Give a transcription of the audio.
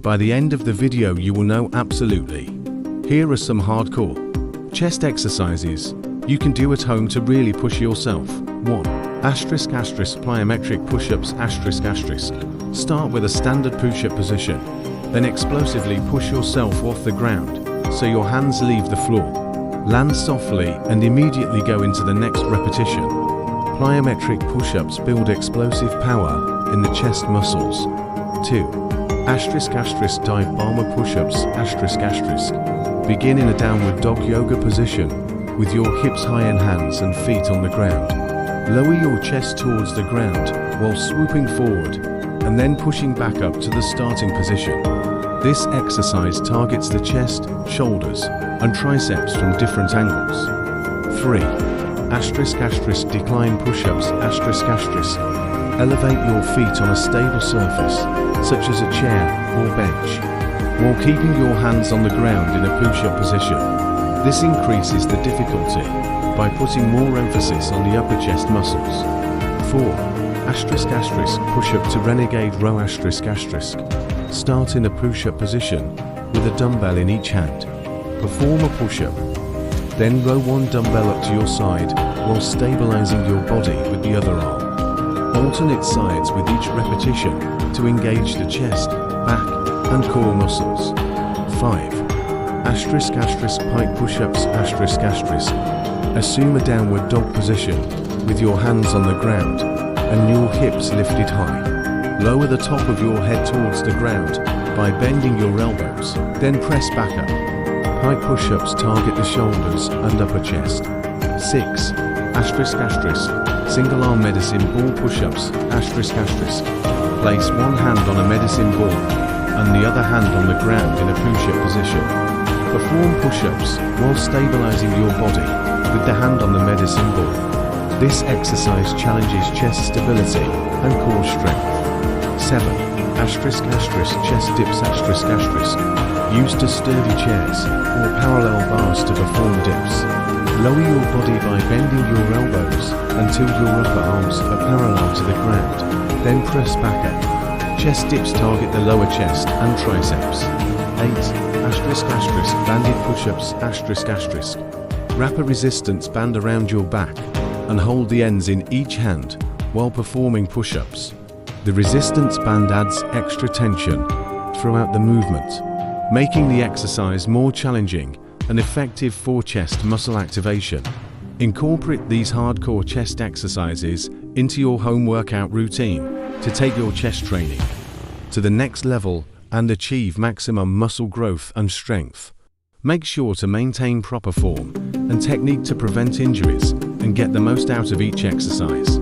By the end of the video you will know absolutely. Here are some hardcore chest exercises you can do at home to really push yourself. 1. Plyometric push-ups ***. Start with a standard push-up position, then explosively push yourself off the ground so your hands leave the floor. Land softly and immediately go into the next repetition. Plyometric push-ups build explosive power in the chest muscles. 2. Dive bomber push-ups ***. Begin in a downward dog yoga position with your hips high and hands and feet on the ground. Lower your chest towards the ground while swooping forward and then pushing back up to the starting position. This exercise targets the chest, shoulders, and triceps from different angles. 3. Decline push-ups ***. Elevate your feet on a stable surface, such as a chair or bench, while keeping your hands on the ground in a push-up position. This increases the difficulty by putting more emphasis on the upper chest muscles. 4. Push-up to renegade row ***. Start in a push-up position with a dumbbell in each hand. Perform a push-up. Then row one dumbbell up to your side while stabilizing your body with the other arm. Alternate sides with each repetition to engage the chest, back, and core muscles. 5. Pike push-ups ***. Assume a downward dog position with your hands on the ground and your hips lifted high. Lower the top of your head towards the ground by bending your elbows, then press back up. Pike push-ups target the shoulders and upper chest. 6. Single arm medicine ball push-ups ***. Place one hand on a medicine ball and the other hand on the ground in a push-up position. Perform push-ups while stabilizing your body with the hand on the medicine ball. This exercise challenges chest stability and core strength. 7. Chest dips ***. Used to sturdy chairs or parallel bars to perform dips. Lower your body by bending your elbows until your upper arms are parallel to the ground, then press back up. Chest dips target the lower chest and triceps. 8. Banded push-ups ***. Wrap a resistance band around your back and hold the ends in each hand while performing push-ups. The resistance band adds extra tension throughout the movement, making the exercise more challenging and effective for chest muscle activation. Incorporate these hardcore chest exercises into your home workout routine to take your chest training to the next level and achieve maximum muscle growth and strength. Make sure to maintain proper form and technique to prevent injuries and get the most out of each exercise.